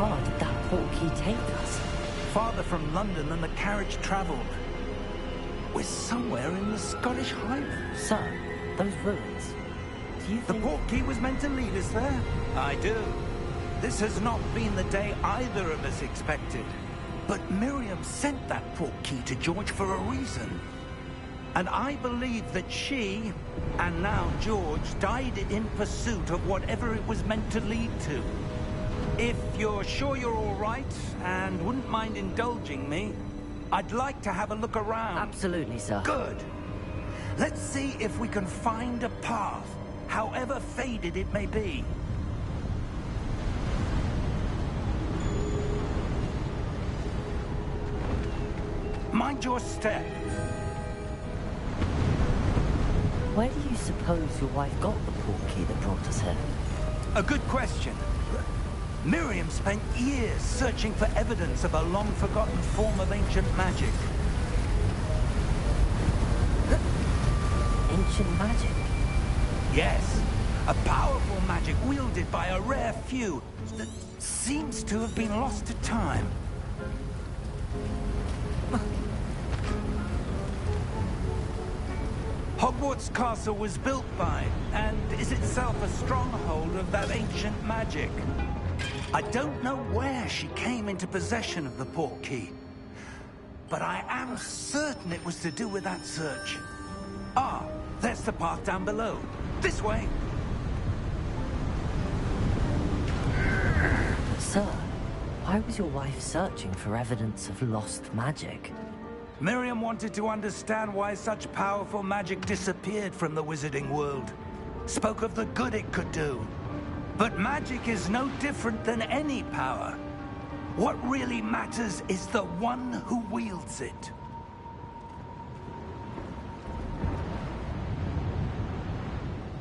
far did that portkey take us? Farther from London than the carriage travelled. We're somewhere in the Scottish Highlands. Sir, those ruins. Do you The think... portkey was meant to lead us there? I do. This has not been the day either of us expected. But Miriam sent that portkey to George for a reason. And I believe that she, and now George, died in pursuit of whatever it was meant to lead to. If you're sure you're all right, and wouldn't mind indulging me, I'd like to have a look around. Absolutely, sir. Good. Let's see if we can find a path, however faded it may be. Mind your step. Where do you suppose your wife got the portkey that brought us here? A good question. Miriam spent years searching for evidence of a long-forgotten form of ancient magic. Ancient magic? Yes, a powerful magic wielded by a rare few that seems to have been lost to time. Hogwarts Castle was built by, and is itself a stronghold of that ancient magic. I don't know where she came into possession of the portkey, but I am certain it was to do with that search. Ah, there's the path down below. This way. Sir, why was your wife searching for evidence of lost magic? Miriam wanted to understand why such powerful magic disappeared from the wizarding world. Spoke of the good it could do. But magic is no different than any power. What really matters is the one who wields it.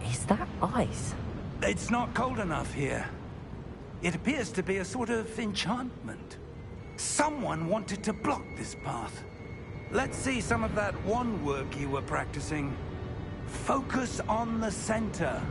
Is that ice? It's not cold enough here. It appears to be a sort of enchantment. Someone wanted to block this path. Let's see some of that wand work you were practicing. Focus on the center.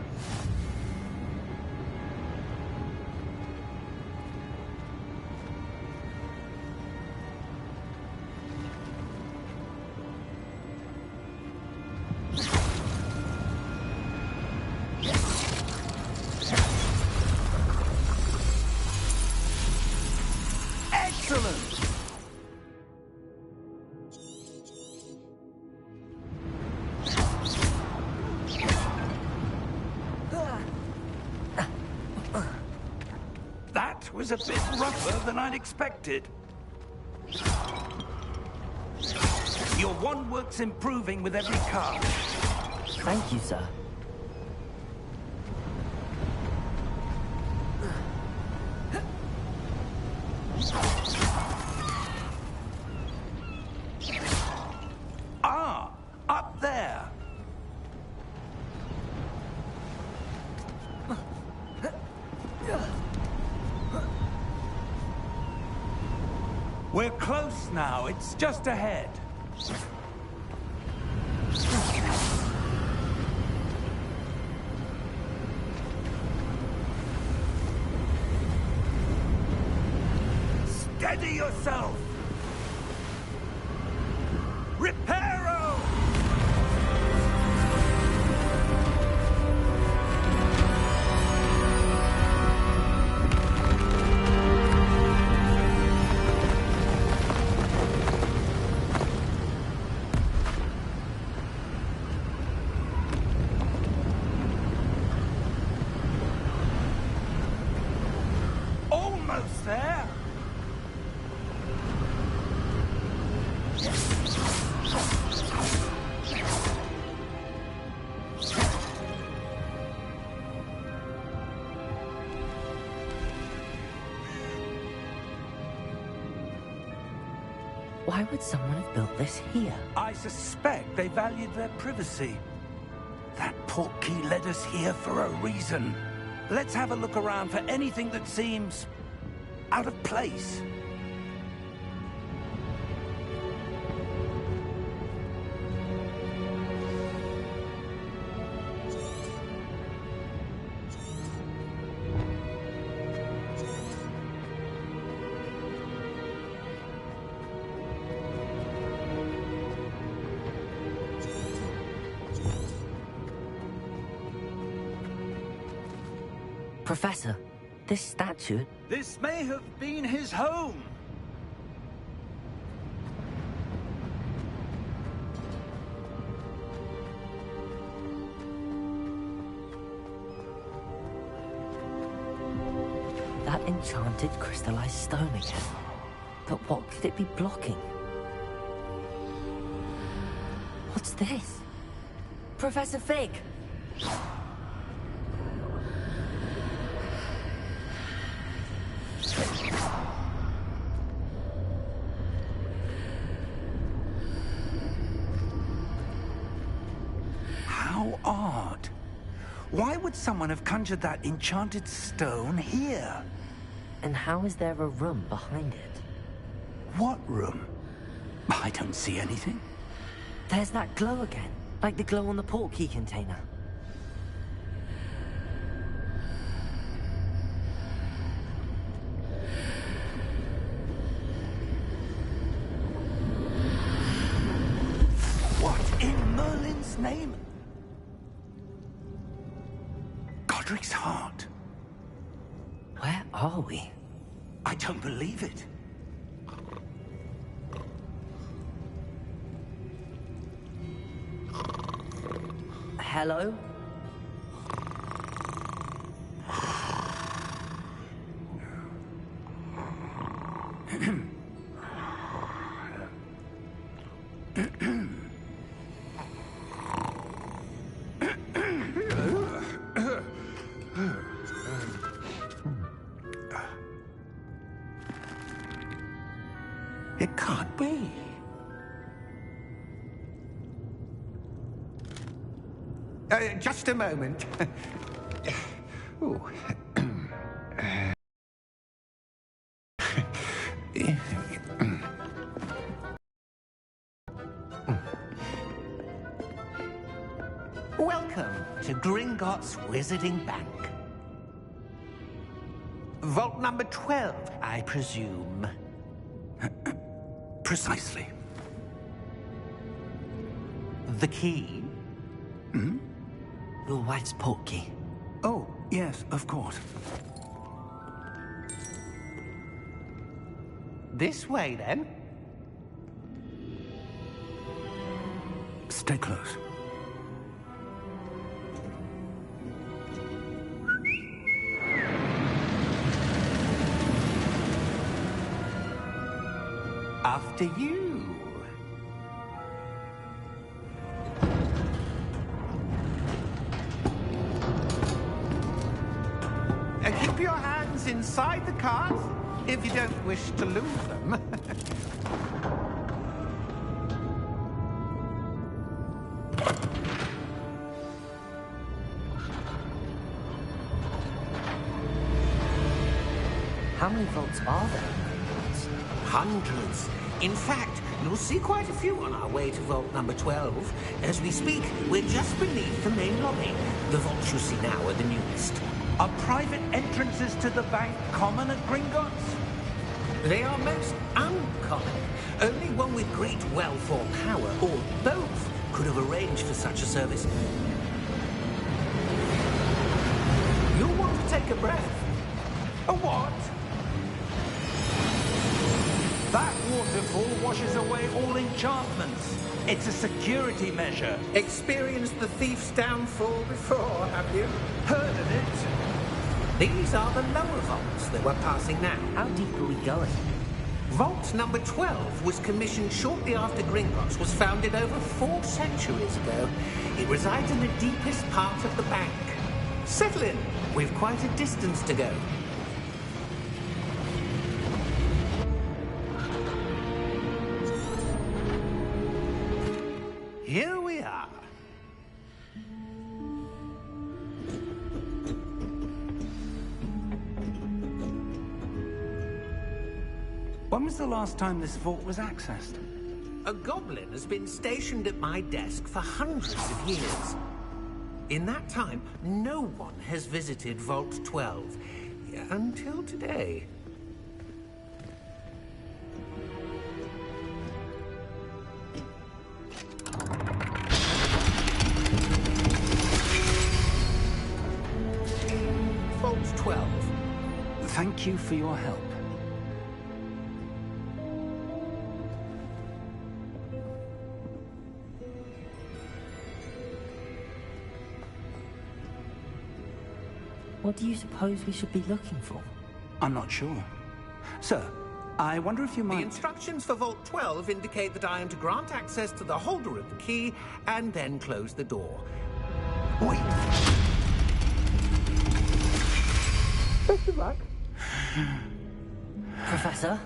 Excellent! That was a bit rougher than I'd expected. Your wand work's improving with every cast. Thank you, sir. Ah, up there. We're close now. It's just ahead. Steady yourself. Reparo! Almost there. Why would someone have built this here? I suspect they valued their privacy. That portkey led us here for a reason. Let's have a look around for anything that seems out of place. Professor, this statue... This may have been his home. That enchanted crystallized stone again. But what could it be blocking? What's this? Professor Fig! How odd. Why would someone have conjured that enchanted stone here? And how is there a room behind it? What room? I don't see anything. There's that glow again, like the glow on the portkey container. What in Merlin's name? Godric's heart. Where are we? I don't believe it. Hello? It can't be. Just a moment. Ooh. Welcome to Gringotts Wizarding Bank. Vault number 12, I presume. Precisely. The key? Hmm? Your wife's portkey. Oh, yes, of course. This way, then. Stay close. After you. Keep your hands inside the cart if you don't wish to lose them. How many vaults are there? Hundreds. In fact, you'll see quite a few on our way to vault number 12. As we speak, we're just beneath the main lobby. The vaults you see now are the newest. Are private entrances to the bank common at Gringotts? They are most uncommon. Only one with great wealth or power, or both, could have arranged for such a service. You'll want to take a breath. A what? That waterfall washes away all enchantments. It's a security measure. Experienced the thief's downfall before, have you? Heard of it? These are the lower vaults that we're passing now. How deep are we going? Vault number 12 was commissioned shortly after Gringotts was founded over 4 centuries ago. It resides in the deepest part of the bank. Settle in. We've quite a distance to go. Here we are. When was the last time this vault was accessed? A goblin has been stationed at my desk for hundreds of years. In that time, no one has visited Vault 12 until today. Vault Thank you for your help. What do you suppose we should be looking for? I'm not sure. Sir, I wonder if you might... The instructions for Vault 12 indicate that I am to grant access to the holder of the key and then close the door. Wait! Best of luck. Professor?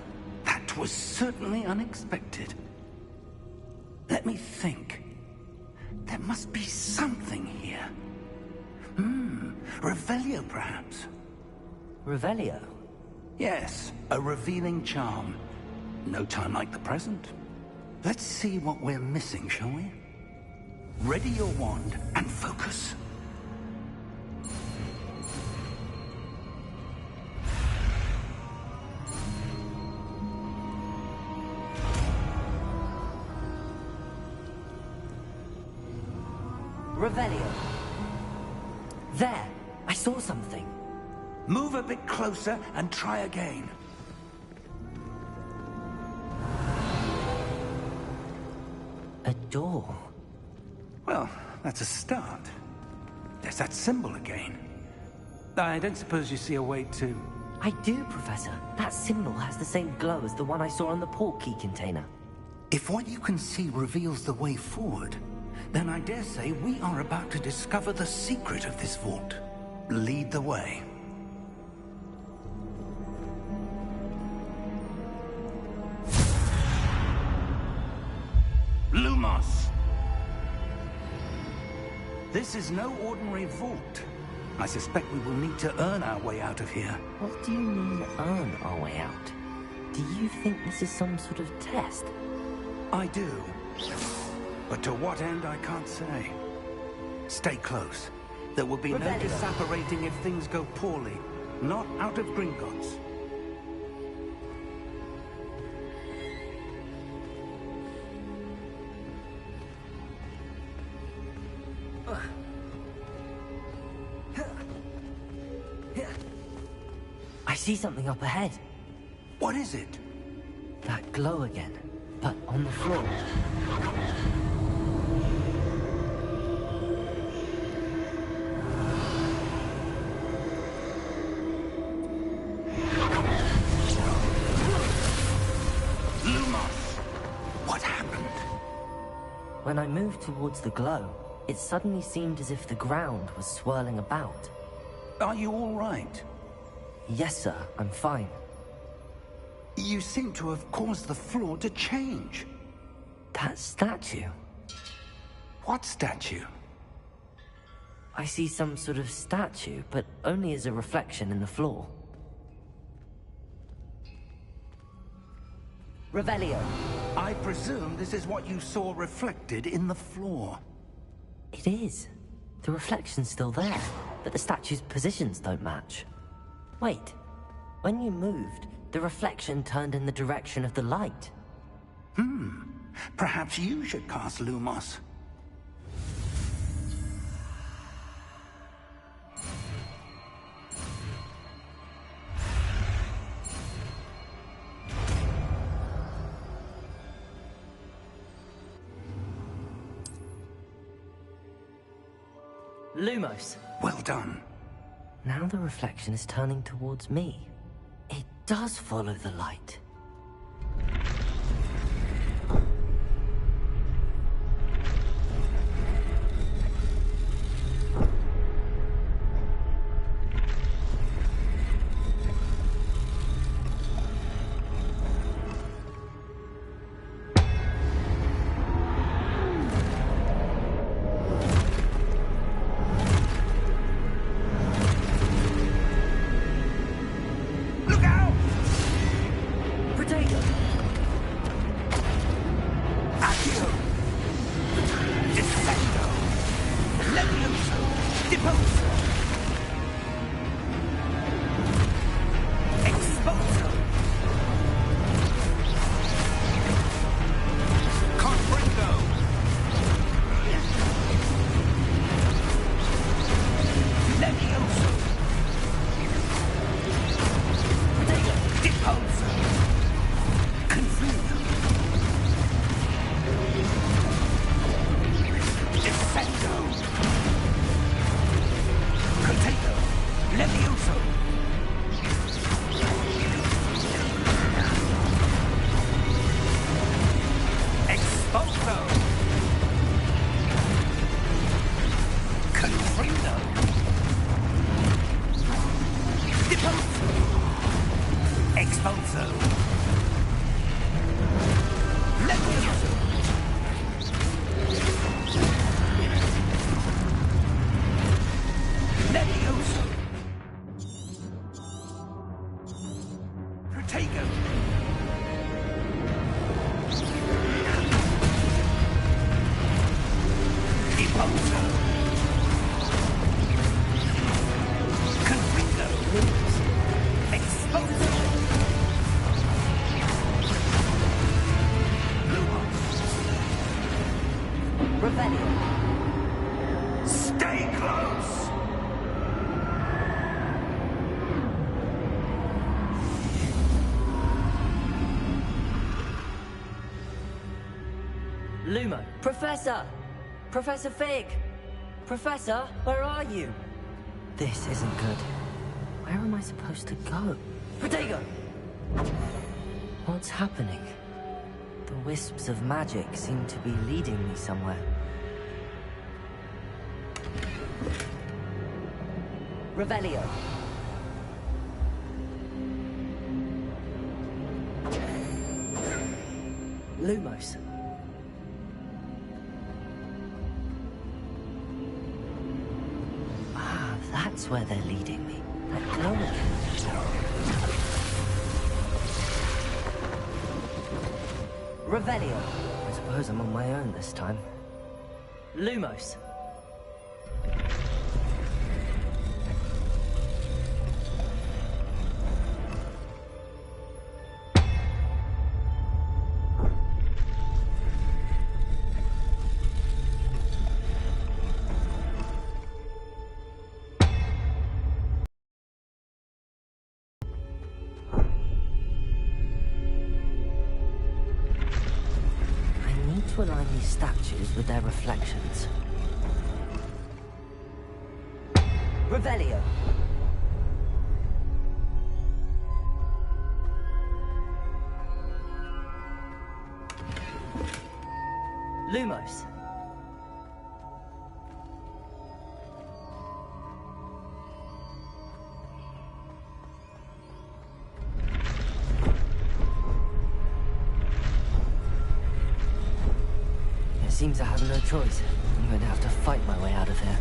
That was certainly unexpected. Let me think. There must be something here. Revelio, perhaps? Revelio? Yes, a revealing charm. No time like the present. Let's see what we're missing, shall we? Ready your wand and focus. Revelio. There! I saw something. Move a bit closer and try again. A door. Well, that's a start. There's that symbol again. I don't suppose you see a way to... I do, Professor. That symbol has the same glow as the one I saw on the portkey container. If what you can see reveals the way forward, then I dare say we are about to discover the secret of this vault. Lead the way. Lumos! This is no ordinary vault. I suspect we will need to earn our way out of here. What do you mean, earn our way out? Do you think this is some sort of test? I do. But to what end, I can't say. Stay close. There will be no Revelio. disapparating if things go poorly. Not out of Gringotts. I see something up ahead. What is it? That glow again, but on the floor. Lumos! What happened? When I moved towards the glow, it suddenly seemed as if the ground was swirling about. Are you all right? Yes, sir, I'm fine. You seem to have caused the floor to change. That statue. What statue? I see some sort of statue, but only as a reflection in the floor. Revelio. I presume this is what you saw reflected in the floor. It is. The reflection's still there, but the statue's positions don't match. Wait. When you moved, the reflection turned in the direction of the light. Perhaps you should cast Lumos. Lumos. Well done. Now the reflection is turning towards me. It does follow the light. Expulso. Levioso. Levioso. Protego. Impulso. Confringo. Expulso. Revelio. Stay close. Lumo. Professor! Professor Fig! Professor, where are you? This isn't good. Where am I supposed to go? Protego! What's happening? The wisps of magic seem to be leading me somewhere. Revelio. Lumos. Ah, that's where they're leading me. That glow again. Revelio. I suppose I'm on my own this time. Lumos. To align these statues with their reflections. Revelio. Lumos. Seems I have no choice. I'm going to have to fight my way out of here.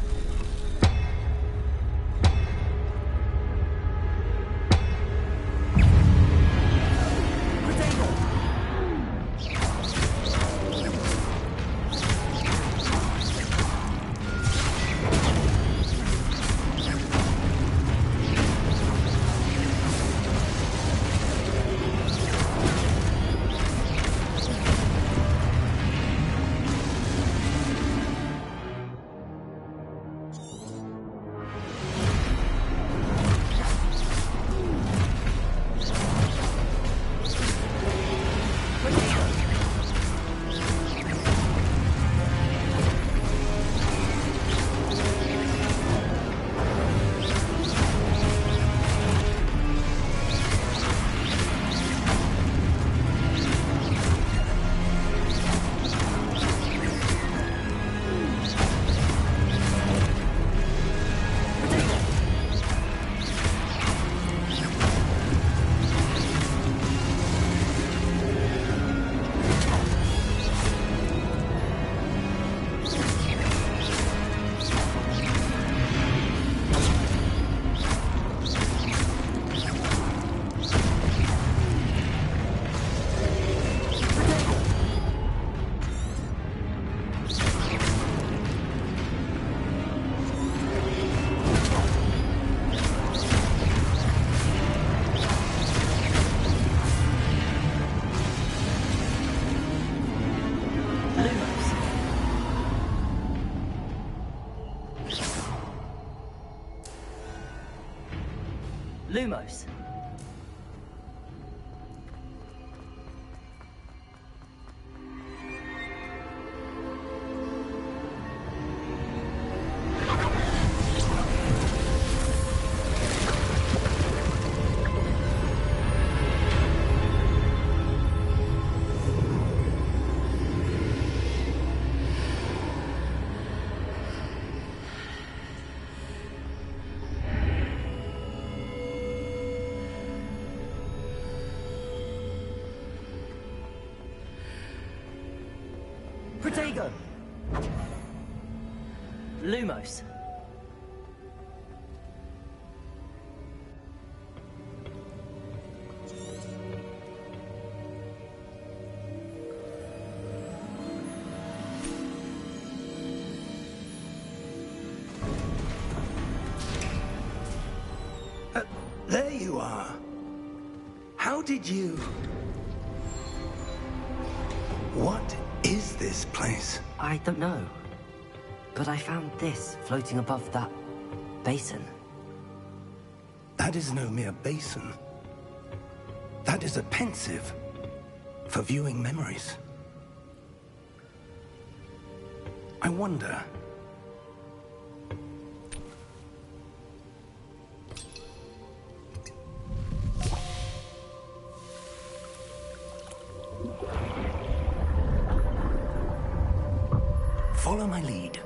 Lumos. Protego! Lumos. There you are. How did you... What is this place? I don't know. But I found this floating above that basin. That is no mere basin. That is a pensive for viewing memories. I wonder... Follow my lead.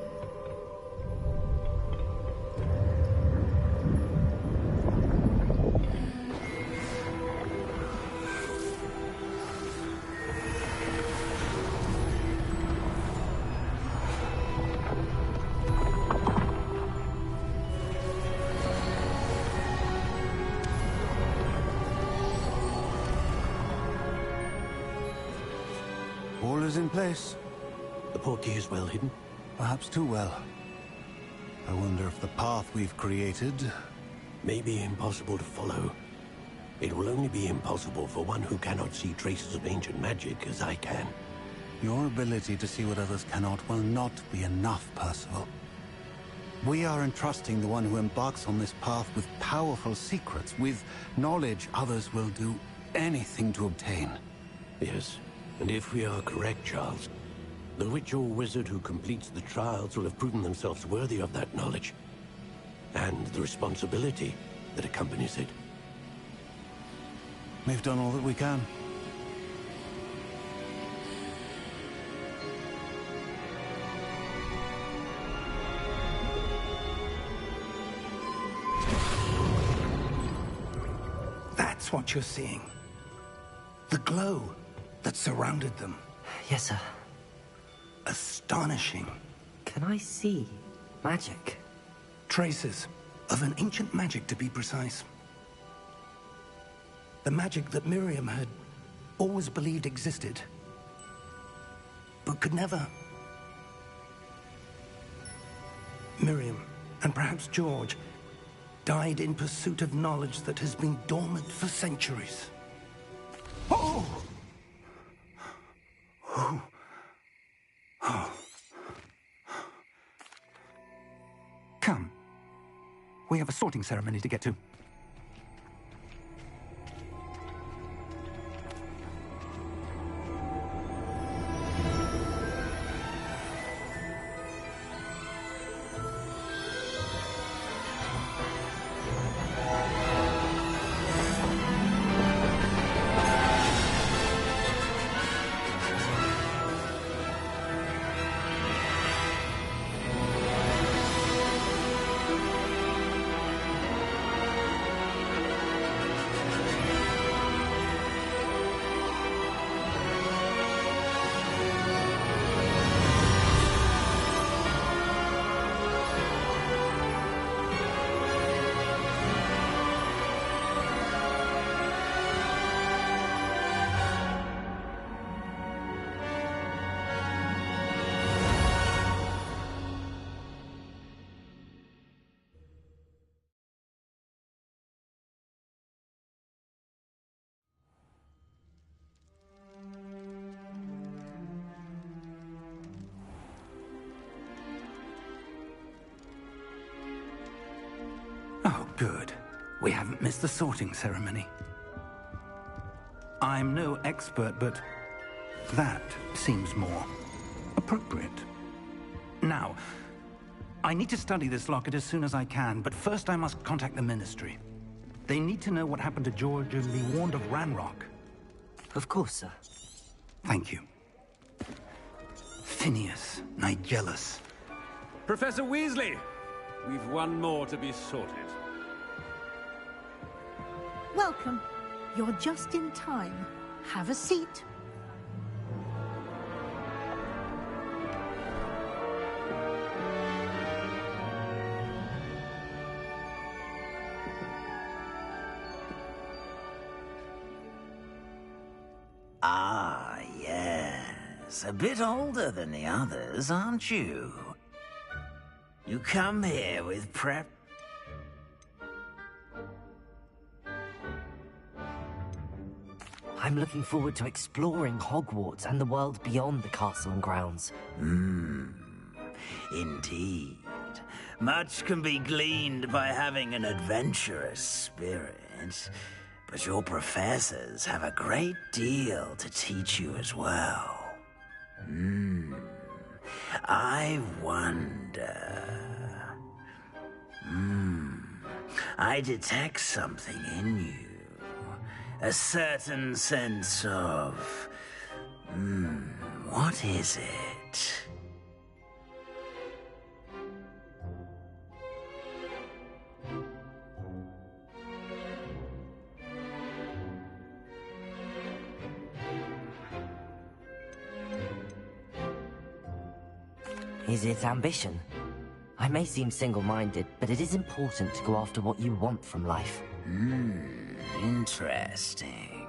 All is in place. The portkey is well hidden. Perhaps too well. I wonder if the path we've created... May be impossible to follow. It will only be impossible for one who cannot see traces of ancient magic as I can. Your ability to see what others cannot will not be enough, Percival. We are entrusting the one who embarks on this path with powerful secrets, with knowledge others will do anything to obtain. Yes, and if we are correct, Charles, the witch or wizard who completes the trials will have proven themselves worthy of that knowledge, and the responsibility that accompanies it. We've done all that we can. That's what you're seeing. The glow that surrounded them. Yes, sir. Astonishing. Can I see magic? Traces of an ancient magic, to be precise. The magic that Miriam had always believed existed, but could never. Miriam, and perhaps George, died in pursuit of knowledge that has been dormant for centuries. Oh! Oh! Oh. Come. We have a sorting ceremony to get to. Oh, good. We haven't missed the sorting ceremony. I'm no expert, but that seems more appropriate. Now, I need to study this locket as soon as I can, but first I must contact the Ministry. They need to know what happened to George and be warned of Ranrock. Of course, sir. Thank you. Phineas, Nigellus. Professor Weasley! We've one more to be sorted. Welcome. You're just in time. Have a seat. Ah, yes. A bit older than the others, aren't you? You come here with prep... I'm looking forward to exploring Hogwarts and the world beyond the castle and grounds. Indeed. Much can be gleaned by having an adventurous spirit, but your professors have a great deal to teach you as well. I wonder... I detect something in you. A certain sense of... what is it? Is it ambition? I may seem single-minded, but it is important to go after what you want from life. Interesting.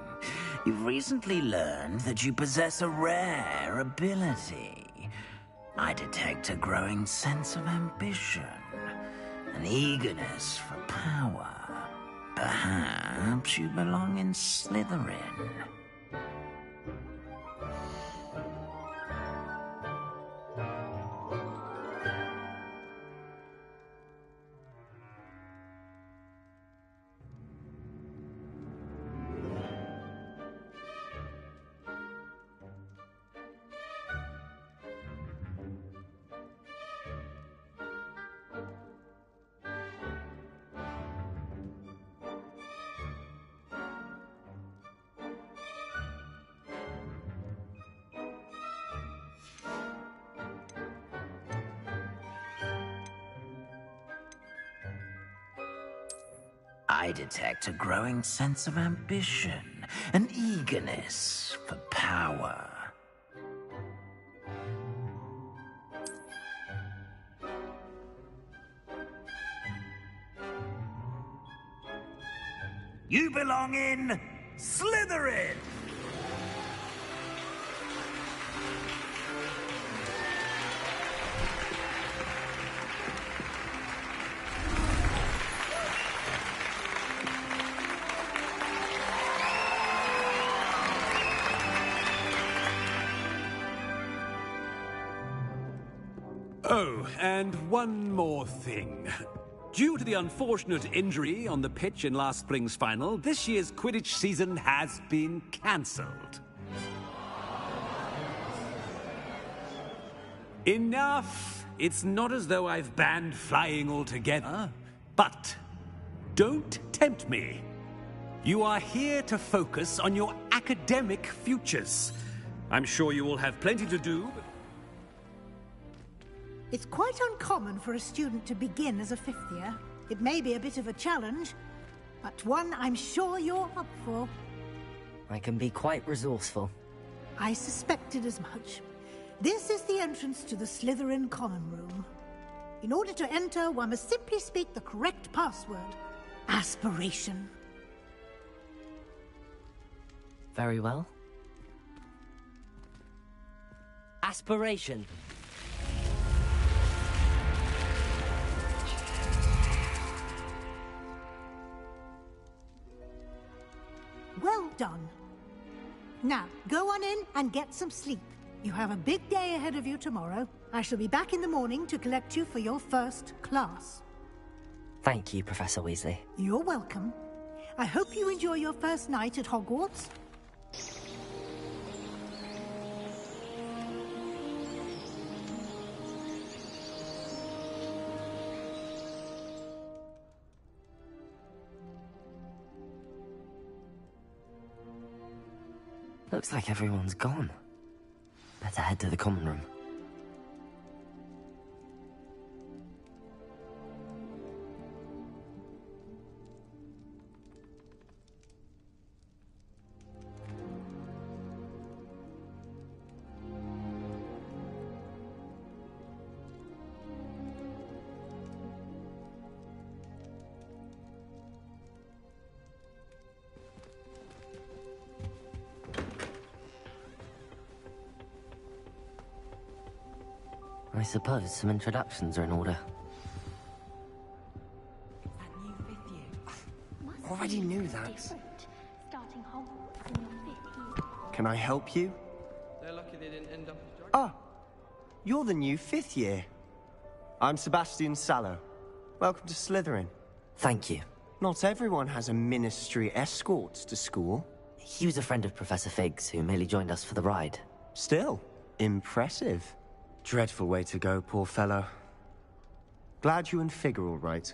You've recently learned that you possess a rare ability. I detect a growing sense of ambition, an eagerness for power. Perhaps you belong in Slytherin. I detect a growing sense of ambition, an eagerness for power. You belong in Slytherin! Oh, and one more thing. Due to the unfortunate injury on the pitch in last spring's final, this year's Quidditch season has been cancelled. Enough! It's not as though I've banned flying altogether. But don't tempt me. You are here to focus on your academic futures. I'm sure you will have plenty to do, but... It's quite uncommon for a student to begin as a fifth year. It may be a bit of a challenge, but one I'm sure you're up for. I can be quite resourceful. I suspected as much. This is the entrance to the Slytherin Common Room. In order to enter, one must simply speak the correct password. Aspiration. Very well. Aspiration. Well done. Now, go on in and get some sleep. You have a big day ahead of you tomorrow. I shall be back in the morning to collect you for your first class. Thank you, Professor Weasley. You're welcome. I hope you enjoy your first night at Hogwarts. Looks like everyone's gone. Better head to the common room. I suppose some introductions are in order. That new fifth year. Already knew that. Starting Hogwarts in your 5th year. Can I help you? They're lucky they didn't end up as dragons. Ah, you're the new 5th year. I'm Sebastian Sallow. Welcome to Slytherin. Thank you. Not everyone has a ministry escort to school. He was a friend of Professor Fig's who merely joined us for the ride. Still, impressive. Dreadful way to go, poor fellow. Glad you and Fig are all right.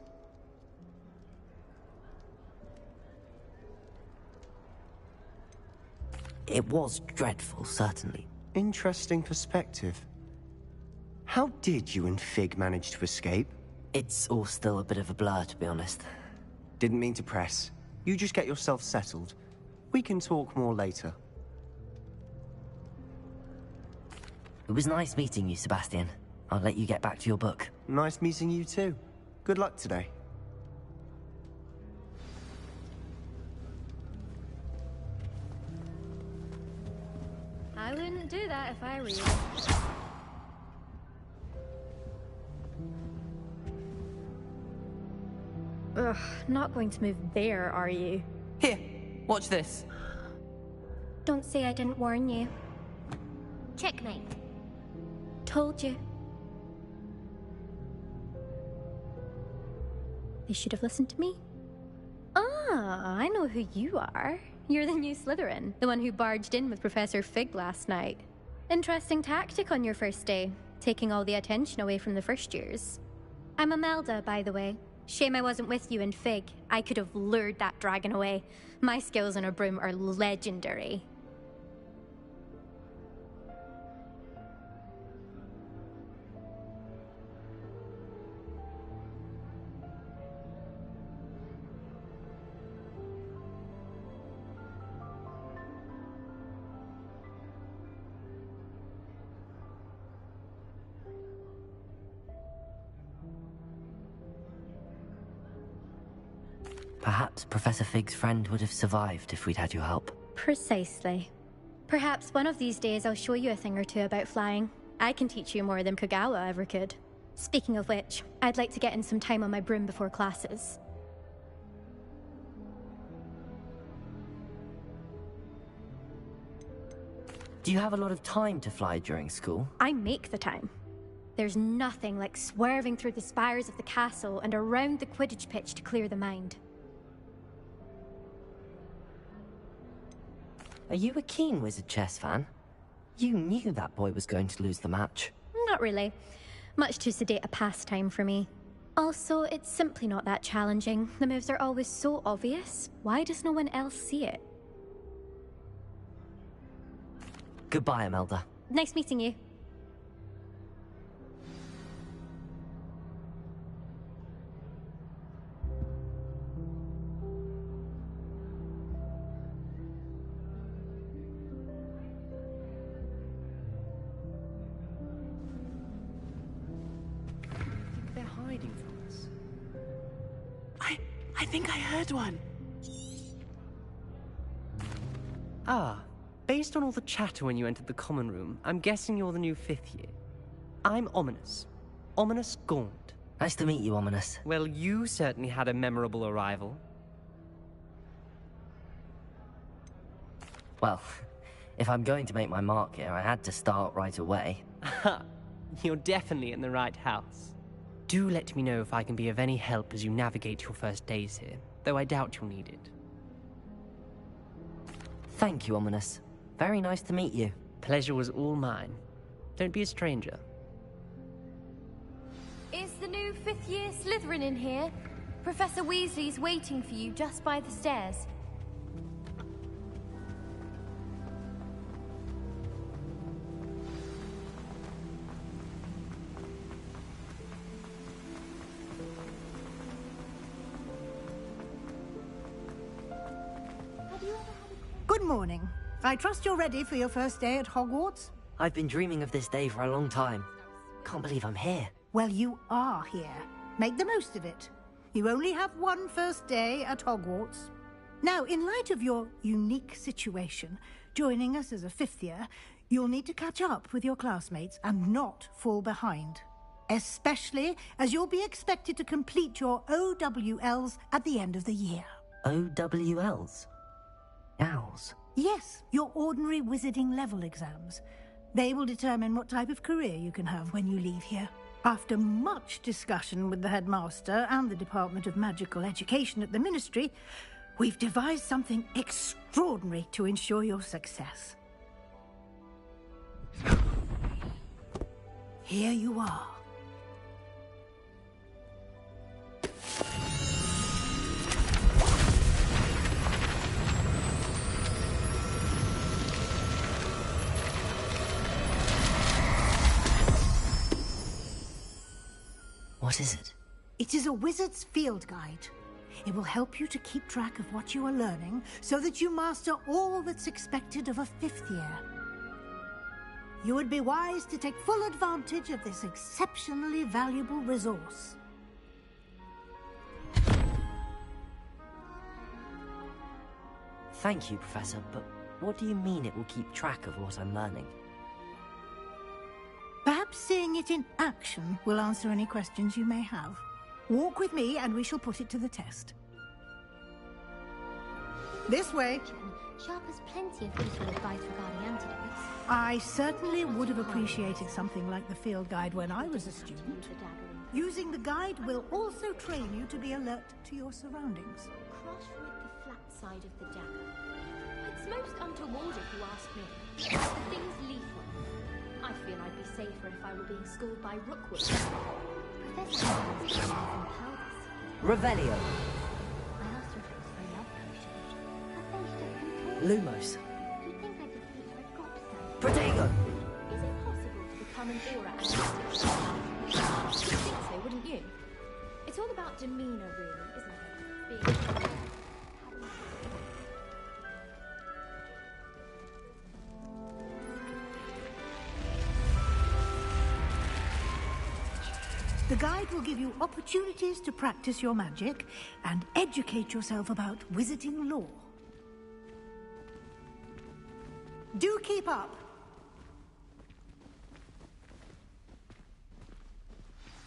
It was dreadful, certainly. Interesting perspective. How did you and Fig manage to escape? It's all still a bit of a blur, to be honest. Didn't mean to press. You just get yourself settled. We can talk more later. It was nice meeting you, Sebastian. I'll let you get back to your book. Nice meeting you too. Good luck today. I wouldn't do that if I were you. Ugh, not going to move there, are you? Here, watch this. Don't say I didn't warn you. Checkmate. Told you. They should have listened to me. Ah, I know who you are. You're the new Slytherin, the one who barged in with Professor Fig last night. Interesting tactic on your first day, taking all the attention away from the first years. I'm Imelda, by the way. Shame I wasn't with you and Fig. I could have lured that dragon away. My skills on a broom are legendary. Perhaps Professor Fig's friend would have survived if we'd had your help. Precisely. Perhaps one of these days I'll show you a thing or two about flying. I can teach you more than Kagawa ever could. Speaking of which, I'd like to get in some time on my broom before classes. Do you have a lot of time to fly during school? I make the time. There's nothing like swerving through the spires of the castle and around the Quidditch pitch to clear the mind. Are you a keen Wizard chess fan? You knew that boy was going to lose the match. Not really. Much too sedate a pastime for me. Also, it's simply not that challenging. The moves are always so obvious. Why does no one else see it? Goodbye, Imelda. Nice meeting you. They're hiding from us. I think I heard one. Ah, based on all the chatter when you entered the common room, I'm guessing you're the new 5th year. I'm Ominous. Ominous Gaunt. Nice to meet you, Ominous. Well, you certainly had a memorable arrival. Well, if I'm going to make my mark here, I had to start right away. You're definitely in the right house. Do let me know if I can be of any help as you navigate your first days here, though I doubt you'll need it. Thank you, Ominous. Very nice to meet you. Pleasure was all mine. Don't be a stranger. Is the new 5th year Slytherin in here? Professor Weasley's waiting for you just by the stairs. Good morning. I trust you're ready for your first day at Hogwarts? I've been dreaming of this day for a long time. Can't believe I'm here. Well, you are here. Make the most of it. You only have one first day at Hogwarts. Now, in light of your unique situation, joining us as a 5th year, You'll need to catch up with your classmates and not fall behind. Especially as you'll be expected to complete your OWLs at the end of the year. OWLs? Owls? Yes, your ordinary wizarding level exams. They will determine what type of career you can have when you leave here. After much discussion with the headmaster and the Department of Magical Education at the Ministry, we've devised something extraordinary to ensure your success. Here you are. What is it? It is a wizard's field guide. It will help you to keep track of what you are learning so that you master all that's expected of a 5th year. You would be wise to take full advantage of this exceptionally valuable resource. Thank you, Professor, but what do you mean it will keep track of what I'm learning? Perhaps seeing it in action will answer any questions you may have. Walk with me and we shall put it to the test. This way. Sharp has plenty of useful advice regarding antidotes. I certainly would have appreciated something like the field guide when I was a student. Using the guide will also train you to be alert to your surroundings. Crush with the flat side of the dagger. It's most untoward if you ask me. The thing's lethal. I feel I'd be safer if I were being schooled by Rookwood. Professor Adams compelled us. Revelio. I asked her if it was for love potions. Lumos. Do you think I could beat her at Gobstone? Protego. Is it possible to become an aura analyst? You'd think so, wouldn't you? It's all about demeanor, really, isn't it? Being... The guide will give you opportunities to practice your magic and educate yourself about wizarding lore. Do keep up!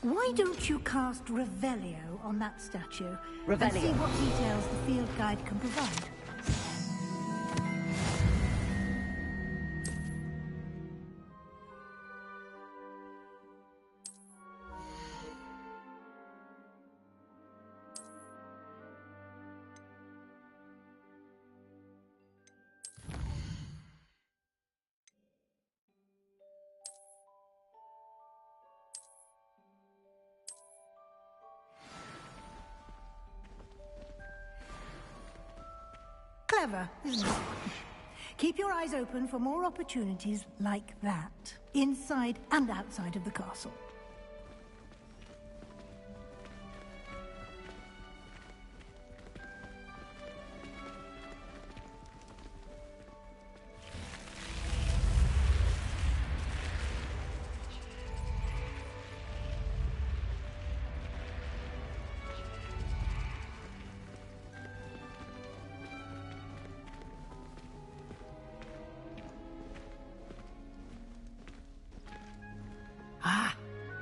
Why don't you cast Revelio on that statue and see what details the field guide can provide? Clever, isn't it? Keep your eyes open for more opportunities like that, inside and outside of the castle.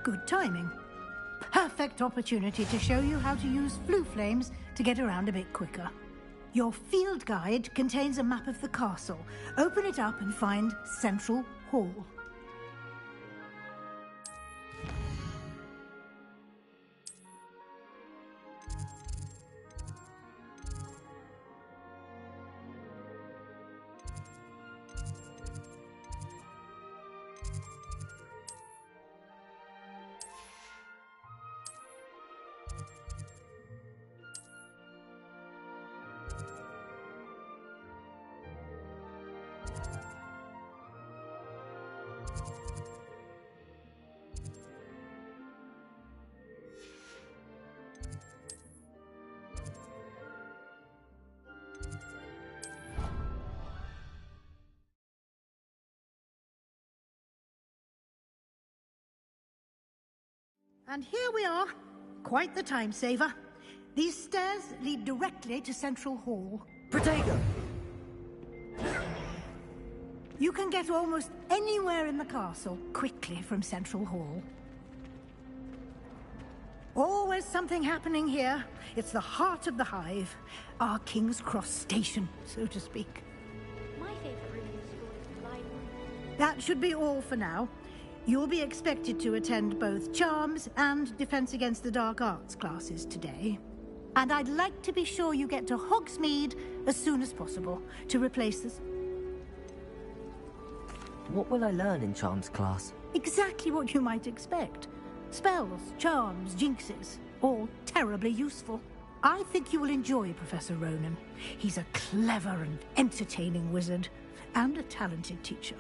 Good timing. Perfect opportunity to show you how to use flue flames to get around a bit quicker. Your field guide contains a map of the castle. Open it up and find Central Hall. And here we are. Quite the time saver. These stairs lead directly to Central Hall. Protego! You can get almost anywhere in the castle quickly from Central Hall. Always something happening here. It's the heart of the Hive. Our King's Cross station, so to speak. My favourite room in the school is the library. That should be all for now. You'll be expected to attend both Charms and Defense Against the Dark Arts classes today. And I'd like to be sure you get to Hogsmeade as soon as possible to replace this. What will I learn in Charms class? Exactly what you might expect. Spells, charms, jinxes, all terribly useful. I think you will enjoy Professor Ronan. He's a clever and entertaining wizard, and a talented teacher.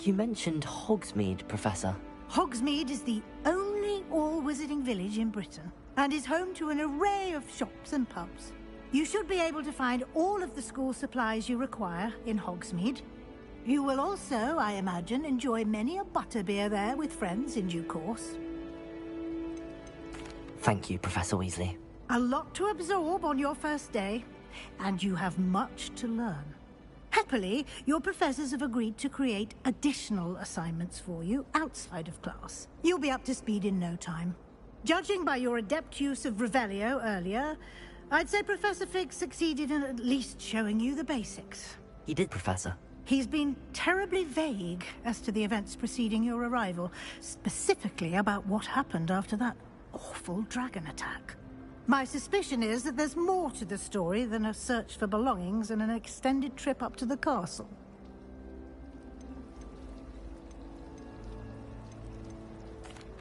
You mentioned Hogsmeade, Professor. Hogsmeade is the only all-wizarding village in Britain, and is home to an array of shops and pubs. You should be able to find all of the school supplies you require in Hogsmeade. You will also, I imagine, enjoy many a butterbeer there with friends in due course. Thank you, Professor Weasley. A lot to absorb on your first day, and you have much to learn. Happily, your professors have agreed to create additional assignments for you outside of class. You'll be up to speed in no time. Judging by your adept use of Revelio earlier, I'd say Professor Fig succeeded in at least showing you the basics. He did, Professor. He's been terribly vague as to the events preceding your arrival, specifically about what happened after that awful dragon attack. My suspicion is that there's more to the story than a search for belongings and an extended trip up to the castle.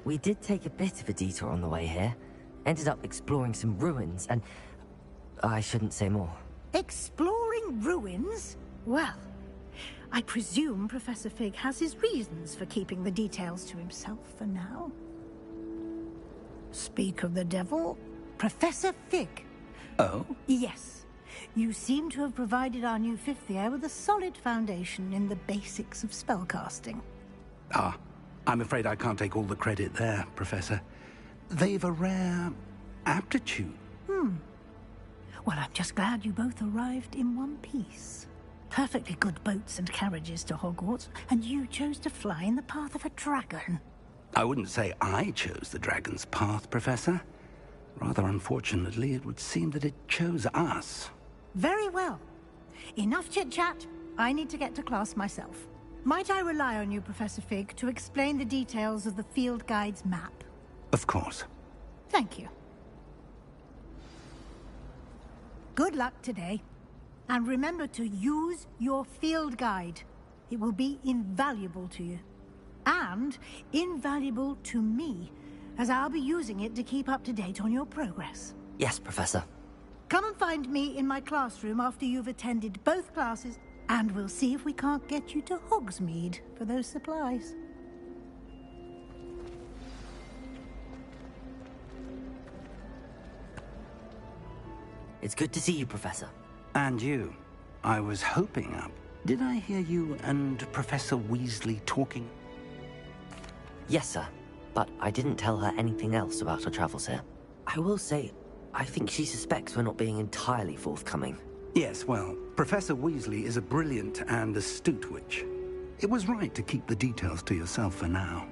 We did take a bit of a detour on the way here. Ended up exploring some ruins and... I shouldn't say more. Exploring ruins? Well, I presume Professor Fig has his reasons for keeping the details to himself for now. Speak of the devil, Professor Fig. Oh? Yes. You seem to have provided our new fifth year with a solid foundation in the basics of spellcasting. Ah, I'm afraid I can't take all the credit there, Professor. They've a rare aptitude. Well, I'm just glad you both arrived in one piece. Perfectly good boats and carriages to Hogwarts, and you chose to fly in the path of a dragon. I wouldn't say I chose the dragon's path, Professor. Rather unfortunately, it would seem that it chose us. Very well. Enough chit-chat. I need to get to class myself. Might I rely on you, Professor Fig, to explain the details of the field guide's map? Of course. Thank you. Good luck today. And remember to use your field guide. It will be invaluable to you. And invaluable to me, as I'll be using it to keep up to date on your progress. Yes, Professor. Come and find me in my classroom after you've attended both classes, and we'll see if we can't get you to Hogsmeade for those supplies. It's good to see you, Professor. And you. I was hoping up. Did I hear you and Professor Weasley talking? Yes, sir. But I didn't tell her anything else about her travels here. I will say, I think she suspects we're not being entirely forthcoming. Yes, well, Professor Weasley is a brilliant and astute witch. It was right to keep the details to yourself for now.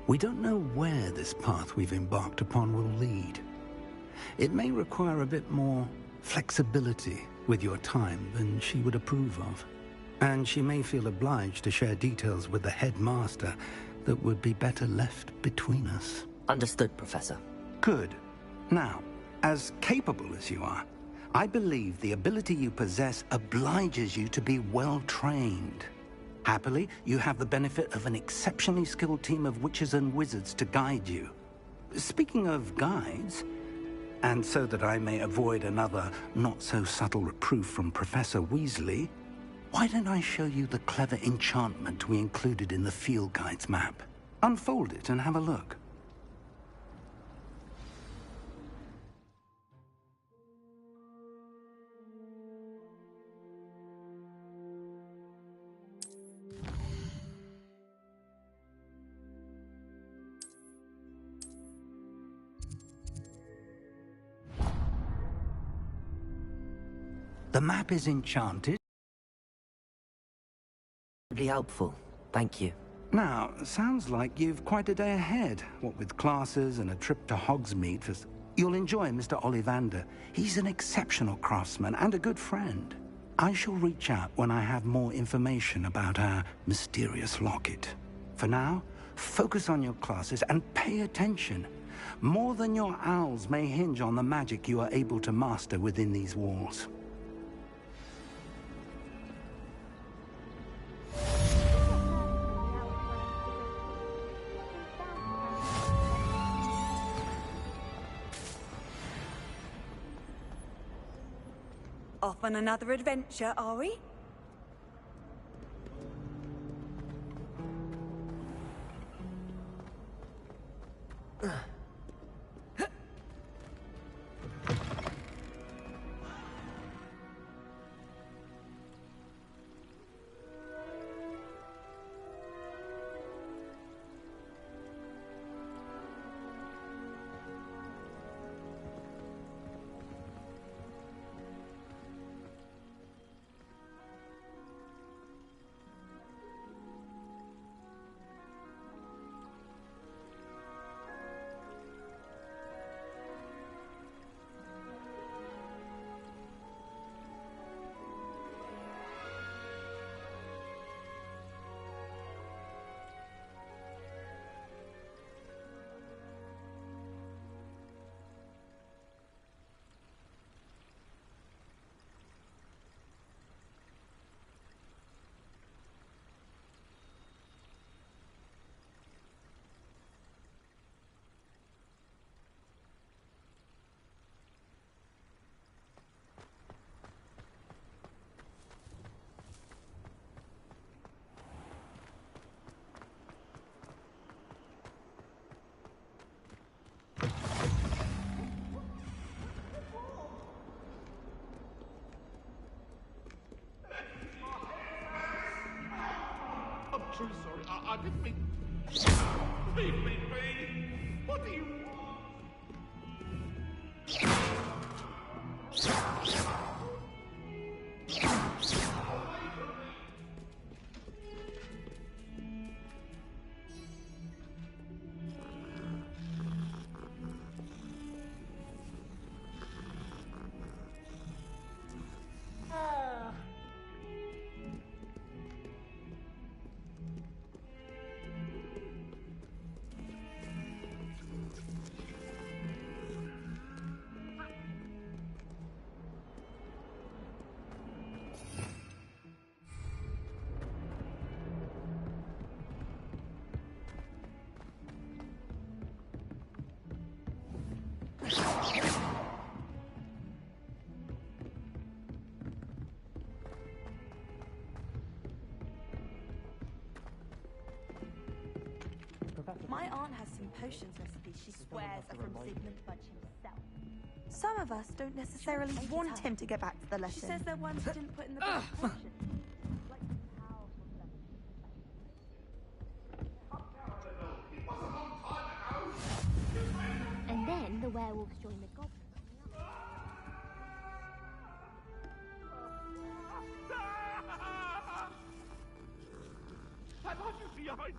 We don't know where this path we've embarked upon will lead. It may require a bit more flexibility with your time than she would approve of. And she may feel obliged to share details with the headmaster that would be better left between us. Understood, Professor. Good. Now, as capable as you are, I believe the ability you possess obliges you to be well-trained. Happily, you have the benefit of an exceptionally skilled team of witches and wizards to guide you. Speaking of guides, and so that I may avoid another not-so-subtle reproof from Professor Weasley, why don't I show you the clever enchantment we included in the field guide's map? Unfold it and have a look. The map is enchanted. incredibly helpful. Thank you. Now, sounds like you've quite a day ahead. What with classes and a trip to Hogsmeade for... You'll enjoy Mr. Ollivander. He's an exceptional craftsman and a good friend. I shall reach out when I have more information about our mysterious locket. For now, focus on your classes and pay attention. More than your owls may hinge on the magic you are able to master within these walls. Off on another adventure, are we? I'm truly sorry. I didn't mean... Leave me be! What do you want? My aunt has some potions recipes she swears are from Sigmund Budge himself. Some of us don't necessarily want him to get back to the lesson. She says they're ones he didn't put in the book of potions. And then the werewolves join the goblins. I love you behind.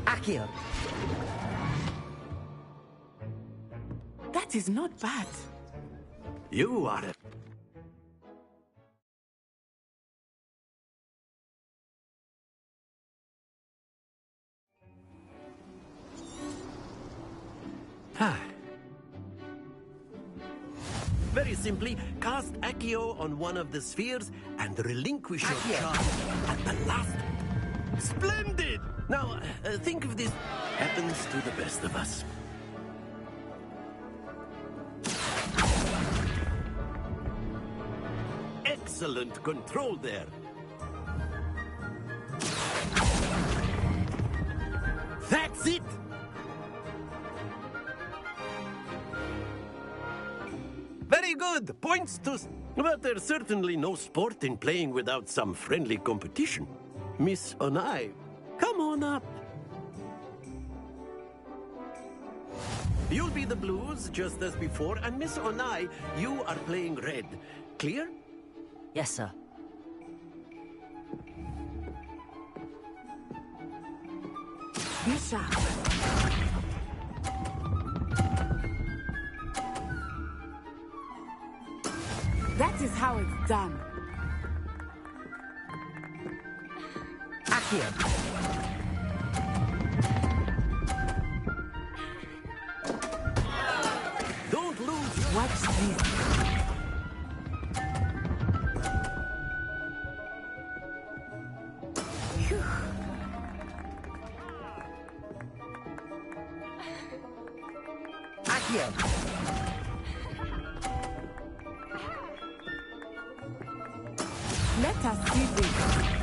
Akio! That is not bad. You are it. Very simply, cast Accio on one of the spheres and relinquish your charge at the last. Splendid! Now, think of this. Happens to the best of us. Excellent control there. That's it! Very good. Points to... But there's certainly no sport in playing without some friendly competition. Miss Onai, come on up. You'll be the blues, just as before, and Miss Onai, you are playing red. Clear? Yes, sir. Be sharp. That is how it's done. Accio. Don't lose. Watch this. Accio. Let us see this.